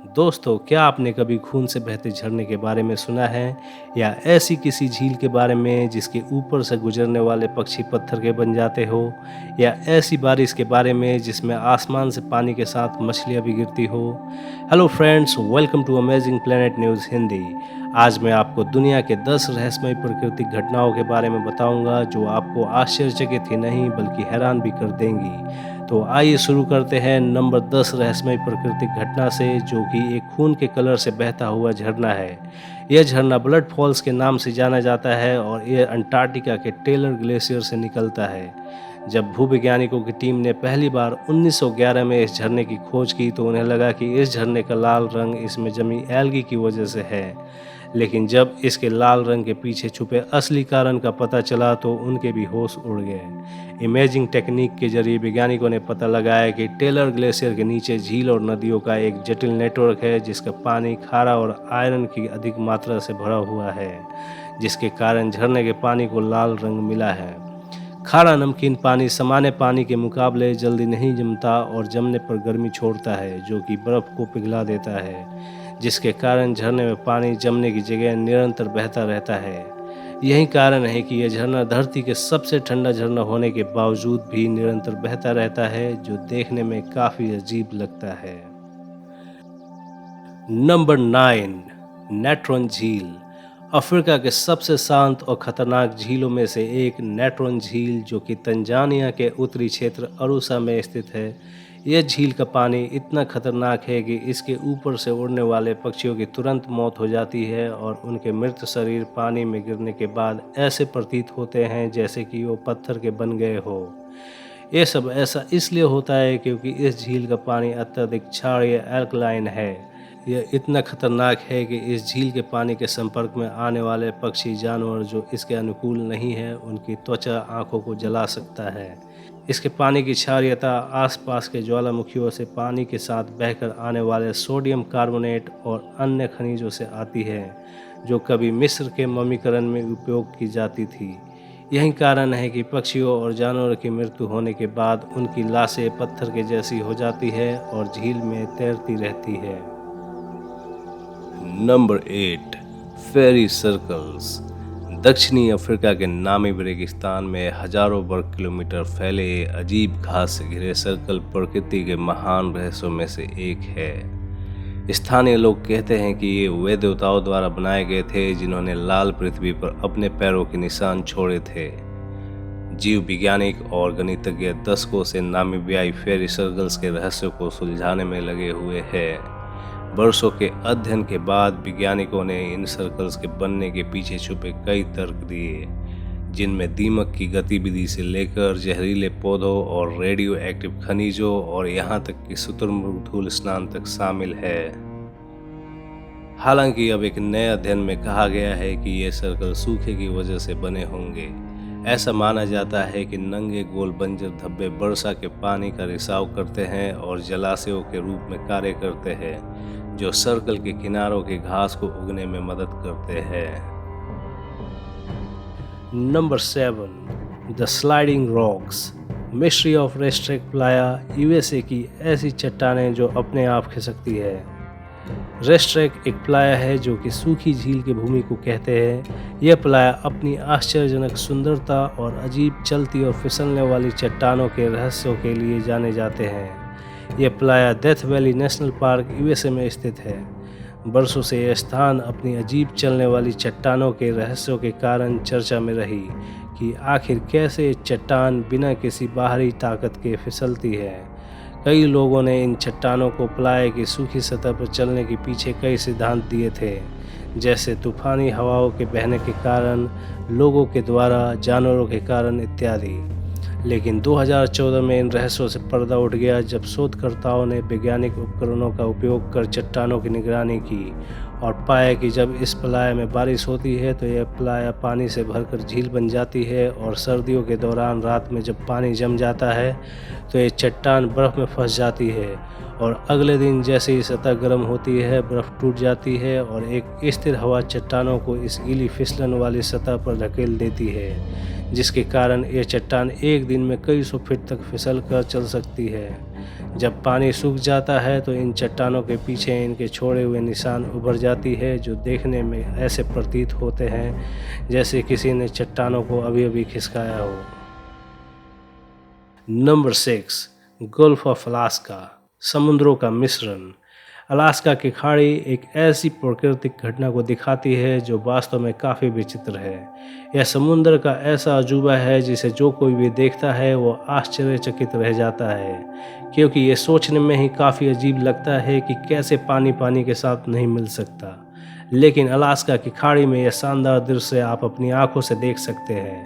दोस्तों, क्या आपने कभी खून से बहते झरने के बारे में सुना है या ऐसी किसी झील के बारे में जिसके ऊपर से गुजरने वाले पक्षी पत्थर के बन जाते हो, या ऐसी बारिश के बारे में जिसमें आसमान से पानी के साथ मछलियां भी गिरती हो। Hello friends, welcome to Amazing Planet News Hindi. आज मैं आपको दुनिया के 10 रहस्यमय प्राकृतिक घटनाओं के बारे में बताऊंगा जो आपको आश्चर्यचकित ही नहीं बल्कि हैरान भी कर देंगी। तो आइए शुरू करते हैं नंबर 10 रहस्यमय प्राकृतिक घटना से, जो कि एक खून के कलर से बहता हुआ झरना है। यह झरना ब्लड फॉल्स के नाम से जाना जाता है और यह अंटार्कटिका के टेलर ग्लेशियर से निकलता है। जब भूवैज्ञानिकों की टीम ने पहली बार 1911 में इस झरने की खोज की तो उन्हें लगा कि इस झरने का लाल रंग इसमें जमी एल्गी की वजह से है। लेकिन जब इसके लाल रंग के पीछे छुपे असली कारण का पता चला तो उनके भी होश उड़ गए। इमेजिंग टेक्निक के जरिए वैज्ञानिकों ने पता लगाया कि टेलर ग्लेशियर के नीचे झील और नदियों का एक जटिल नेटवर्क है, जिसका पानी खारा और आयरन की अधिक मात्रा से भरा हुआ है, जिसके कारण झरने के पानी को लाल रंग मिला है। खारा नमकीन पानी सामान्य पानी के मुकाबले जल्दी नहीं जमता और जमने पर गर्मी छोड़ता है, जो कि बर्फ को पिघला देता है, जिसके कारण झरने में पानी जमने की जगह निरंतर बहता रहता है। यही कारण है कि यह झरना धरती के सबसे ठंडा झरना होने के बावजूद भी निरंतर बहता रहता है, जो देखने में काफी अजीब लगता है। नंबर 9, नेट्रॉन झील। अफ्रीका के सबसे शांत और खतरनाक झीलों में से एक नेट्रॉन झील, जो कि तंजानिया के उत्तरी क्षेत्र अरुसा में स्थित है। यह झील का पानी इतना खतरनाक है कि इसके ऊपर से उड़ने वाले पक्षियों की तुरंत मौत हो जाती है और उनके मृत शरीर पानी में गिरने के बाद ऐसे प्रतीत होते हैं जैसे कि वो पत्थर के बन गए हो। ये सब ऐसा इसलिए होता है क्योंकि इस झील का पानी अत्यधिक क्षारीय एल्कलाइन है। यह इतना खतरनाक है कि इस झील के पानी के संपर्क में आने वाले पक्षी जानवर जो इसके अनुकूल नहीं है, उनकी त्वचा आंखों को जला सकता है। इसके पानी की क्षारीयता आसपास के ज्वालामुखियों से पानी के साथ बहकर आने वाले सोडियम कार्बोनेट और अन्य खनिजों से आती है, जो कभी मिस्र के मम्मीकरण में उपयोग की जाती थी। यही कारण है कि पक्षियों और जानवरों की मृत्यु होने के बाद उनकी लाशें पत्थर के जैसी हो जाती है और झील में तैरती रहती है। नंबर 8, फेरी सर्कल्स। दक्षिणी अफ्रीका के नामी रेगिस्तान में हजारों वर्ग किलोमीटर फैले अजीब घास से घिरे सर्कल प्रकृति के महान रहस्यों में से एक है। स्थानीय लोग कहते हैं कि ये वे देवताओं द्वारा बनाए गए थे जिन्होंने लाल पृथ्वी पर अपने पैरों के निशान छोड़े थे। जीव वैज्ञानिक और गणितज्ञ दशकों से नामीबियाई फेरी सर्कल्स के रहस्यों को सुलझाने में लगे हुए हैं। वर्षों के अध्ययन के बाद वैज्ञानिकों ने इन सर्कल्स के बनने के पीछे छुपे कई तर्क दिए, जिनमें दीमक की गतिविधि से लेकर जहरीले पौधों और रेडियो एक्टिव खनिजों और यहाँ तक कि शुतुरमुर्ग धूल स्नान तक शामिल है। हालांकि अब एक नए अध्ययन में कहा गया है कि ये सर्कल सूखे की वजह से बने होंगे। ऐसा माना जाता है कि नंगे गोल बंजर धब्बे वर्षा के पानी का रिसाव करते हैं और जलाशयों के रूप में कार्य करते हैं, जो सर्कल के किनारों के घास को उगने में मदद करते हैं। Number 7, the sliding rocks. Mystery of Racetrack Playa USA की ऐसी चट्टानें जो अपने आप खिसकती है। रेस्ट्रेक एक प्लाया है जो कि सूखी झील की भूमि को कहते हैं। यह प्लाया अपनी आश्चर्यजनक सुंदरता और अजीब चलती और फिसलने वाली चट्टानों के रहस्यों के लिए जाने जाते हैं। यह Playa death valley national park USA में स्थित है। वर्षों से यह स्थान अपनी अजीब चलने वाली चट्टानों के रहस्यों के कारण चर्चा में रही कि आखिर कैसे चट्टान बिना किसी बाहरी ताकत के फिसलती है। कई लोगों ने इन चट्टानों को प्लाया की सूखी सतह पर चलने के पीछे कई सिद्धांत दिए थे, जैसे तूफानी हवाओं के बहने के कारण, लोगों के द्वारा, जानवरों के कारण इत्यादि। लेकिन 2014 में इन रहस्यों से पर्दा उठ गया जब शोधकर्ताओं ने वैज्ञानिक उपकरणों का उपयोग कर चट्टानों की निगरानी की और पाया कि जब इस प्लाया में बारिश होती है तो यह प्लाया पानी से भरकर झील बन जाती है, और सर्दियों के दौरान रात में जब पानी जम जाता है तो ये चट्टान बर्फ़ में फंस जाती है और अगले दिन जैसे ही सतह गर्म होती है बर्फ़ टूट जाती है और एक स्थिर हवा चट्टानों को इस गीली फिसलन वाली सतह पर धकेल देती है, जिसके कारण ये चट्टान एक दिन में कई सौ फीट तक फिसल कर चल सकती है। जब पानी सूख जाता है तो इन चट्टानों के पीछे इनके छोड़े हुए निशान उभर जाती है, जो देखने में ऐसे प्रतीत होते हैं जैसे किसी ने चट्टानों को अभी अभी खिसकाया हो। नंबर 6, गल्फ ऑफ अलास्का, समुद्रों का मिश्रण। अलास्का की खाड़ी एक ऐसी प्राकृतिक घटना को दिखाती है जो वास्तव में काफ़ी विचित्र है। यह समुद्र का ऐसा अजूबा है जिसे जो कोई भी देखता है वो आश्चर्यचकित रह जाता है, क्योंकि ये सोचने में ही काफ़ी अजीब लगता है कि कैसे पानी पानी के साथ नहीं मिल सकता। लेकिन अलास्का की खाड़ी में यह शानदार दृश्य आप अपनी आंखों से देख सकते हैं।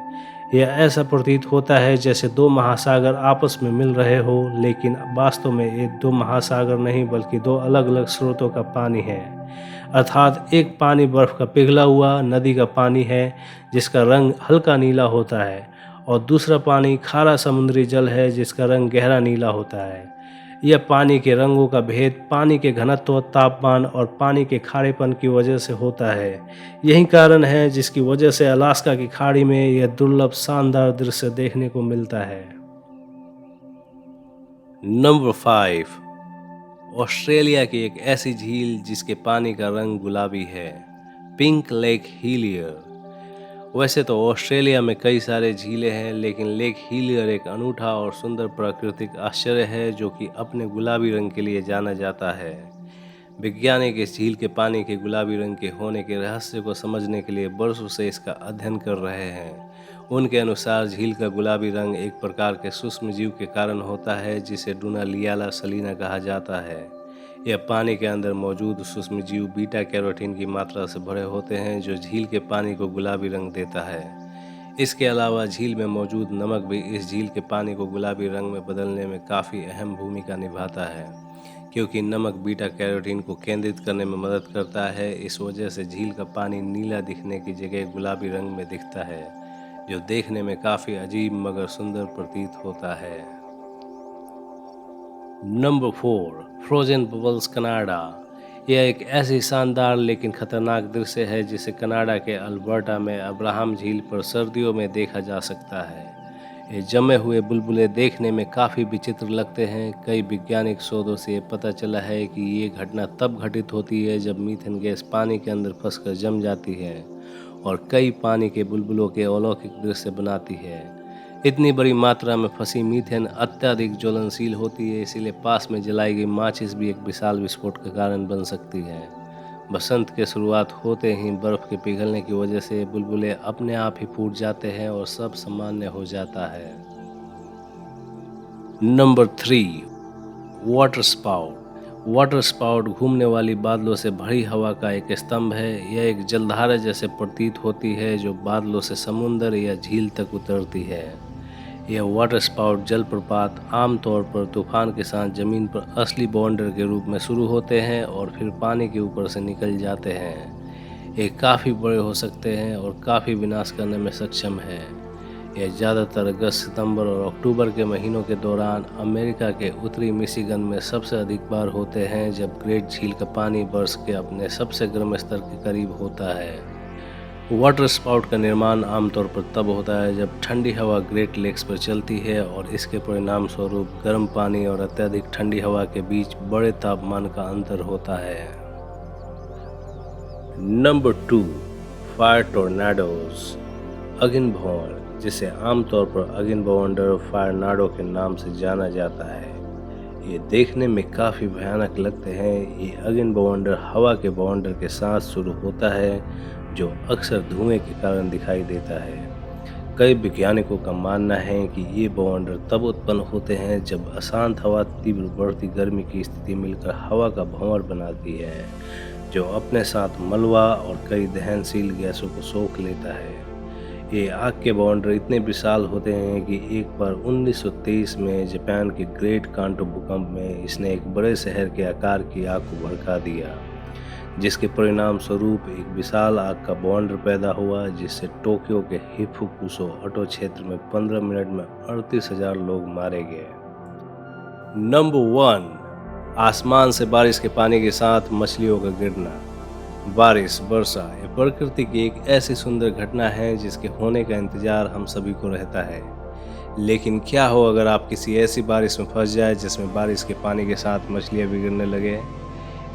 यह ऐसा प्रतीत होता है जैसे दो महासागर आपस में मिल रहे हो, लेकिन वास्तव में ये दो महासागर नहीं बल्कि दो अलग अलग स्रोतों का पानी है। अर्थात एक पानी बर्फ का पिघला हुआ नदी का पानी है जिसका रंग हल्का नीला होता है, और दूसरा पानी खारा समुद्री जल है जिसका रंग गहरा नीला होता है। यह पानी के रंगों का भेद पानी के घनत्व, तापमान और पानी के खारेपन की वजह से होता है। यही कारण है जिसकी वजह से अलास्का की खाड़ी में यह दुर्लभ शानदार दृश्य देखने को मिलता है। नंबर 5, ऑस्ट्रेलिया की एक ऐसी झील जिसके पानी का रंग गुलाबी है, पिंक लेक हीलियर। वैसे तो ऑस्ट्रेलिया में कई सारे झीलें हैं, लेकिन लेक हीलियर एक अनूठा और सुंदर प्राकृतिक आश्चर्य है जो कि अपने गुलाबी रंग के लिए जाना जाता है। वैज्ञानिक इस झील के पानी के गुलाबी रंग के होने के रहस्य को समझने के लिए वर्षों से इसका अध्ययन कर रहे हैं। उनके अनुसार झील का गुलाबी रंग एक प्रकार के सूक्ष्म जीव के कारण होता है जिसे डुनालियाला सलीना कहा जाता है। यह पानी के अंदर मौजूद सूक्ष्म जीव बीटा कैरोटीन की मात्रा से भरे होते हैं जो झील के पानी को गुलाबी रंग देता है। इसके अलावा झील में मौजूद नमक भी इस झील के पानी को गुलाबी रंग में बदलने में काफ़ी अहम भूमिका निभाता है, क्योंकि नमक बीटा कैरोटीन को केंद्रित करने में मदद करता है। इस वजह से झील का पानी नीला दिखने की जगह गुलाबी रंग में दिखता है, जो देखने में काफ़ी अजीब मगर सुंदर प्रतीत होता है। Number 4, frozen bubbles Canada. यह एक ऐसी शानदार लेकिन खतरनाक दृश्य है जिसे कनाडा के अल्बर्टा में अब्राहम झील पर सर्दियों में देखा जा सकता है। ये जमे हुए बुलबुले देखने में काफ़ी विचित्र लगते हैं। कई वैज्ञानिक शोधों से ये पता चला है कि ये घटना तब घटित होती है जब मीथेन गैस पानी के अंदर फंसकर जम जाती है और कई पानी के बुलबुलों के अलौकिक दृश्य बनाती है। इतनी बड़ी मात्रा में फंसी मीथेन अत्यधिक ज्वलनशील होती है, इसीलिए पास में जलाई गई माचिस भी एक विशाल विस्फोट का कारण बन सकती है। बसंत के शुरुआत होते ही बर्फ के पिघलने की वजह से बुलबुले अपने आप ही फूट जाते हैं और सब सामान्य हो जाता है। Number 3, water spout. Water spout घूमने वाली बादलों से भरी हवा का एक स्तंभ है। यह एक जलधारा जैसे प्रतीत होती है जो बादलों से समुंदर या झील तक उतरती है। यह वाटर स्पाउट जलप्रपात आमतौर पर तूफान के साथ जमीन पर असली बाउंडर के रूप में शुरू होते हैं और फिर पानी के ऊपर से निकल जाते हैं। ये काफ़ी बड़े हो सकते हैं और काफ़ी विनाश करने में सक्षम है। यह ज़्यादातर अगस्त, सितंबर और अक्टूबर के महीनों के दौरान अमेरिका के उत्तरी मिशिगन में सबसे अधिक बार होते हैं, जब ग्रेट झील का पानी वर्ष के अपने सबसे गर्म स्तर के करीब होता है। वाटर स्पाउट का निर्माण आमतौर पर तब होता है जब ठंडी हवा ग्रेट लेक्स पर चलती है और इसके परिणाम स्वरूप गर्म पानी और अत्यधिक ठंडी हवा के बीच बड़े तापमान का अंतर होता है। Number 2, fire tornadoes. अगिनभौर, जिसे आमतौर पर अगिनबाउंडर फायरनाडो के नाम से जाना जाता है, ये देखने में काफ़ी भयानक लगते हैं। ये अगिनबाउंडर हवा के बाउंडर के साथ शुरू होता है जो अक्सर धुएं के कारण दिखाई देता है। कई वैज्ञानिकों का मानना है कि ये बाउंडर तब उत्पन्न होते हैं जब अशांत हवा तीव्र बढ़ती गर्मी की स्थिति मिलकर हवा का भंवर बनाती है, जो अपने साथ मलबा और कई दहनशील गैसों को सोख लेता है। ये आग के बाउंडर इतने विशाल होते हैं कि एक बार 1923 में जापान के ग्रेट कांटो भूकंप में इसने एक बड़े शहर के आकार की आग को भड़का दिया, जिसके परिणाम स्वरूप एक विशाल आग का बाउंडर पैदा हुआ, जिससे टोक्यो के हिफुकुशो ऑटो क्षेत्र में 15 मिनट में 38,000 लोग मारे गए। नंबर 1, आसमान से बारिश के पानी के साथ मछलियों का गिरना। बारिश, वर्षा, ये प्रकृति की एक ऐसी सुंदर घटना है जिसके होने का इंतजार हम सभी को रहता है। लेकिन क्या हो अगर आप किसी ऐसी बारिश में फंस जाए जिसमें बारिश के पानी के साथ मछलियाँ बिगड़ने लगे।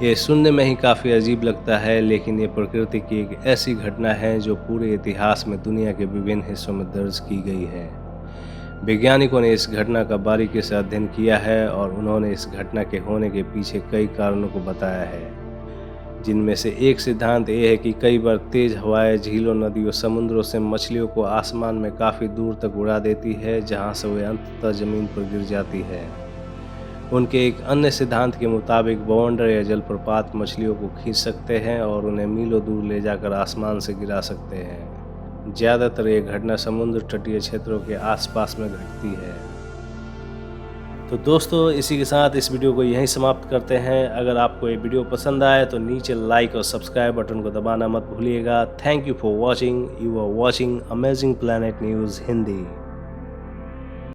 ये सुनने में ही काफ़ी अजीब लगता है, लेकिन ये प्रकृति की एक ऐसी घटना है जो पूरे इतिहास में दुनिया के विभिन्न हिस्सों में दर्ज की गई है। वैज्ञानिकों ने इस घटना का बारीकी से अध्ययन किया है और उन्होंने इस घटना के होने के पीछे कई कारणों को बताया है, जिनमें से एक सिद्धांत ये है कि कई बार तेज हवाएं झीलों, नदियों, समुद्रों से मछलियों को आसमान में काफ़ी दूर तक उड़ा देती है, जहां से वे अंततः ज़मीन पर गिर जाती है। उनके एक अन्य सिद्धांत के मुताबिक बवंडर या जलप्रपात मछलियों को खींच सकते हैं और उन्हें मीलों दूर ले जाकर आसमान से गिरा सकते हैं। ज़्यादातर ये घटना समुद्र तटीय क्षेत्रों के आसपास में घटती है। तो दोस्तों, इसी के साथ इस वीडियो को यहीं समाप्त करते हैं। अगर आपको ये वीडियो पसंद आए तो नीचे लाइक और सब्सक्राइब बटन को दबाना मत भूलिएगा। Thank you for watching. You are watching Amazing Planet News Hindi.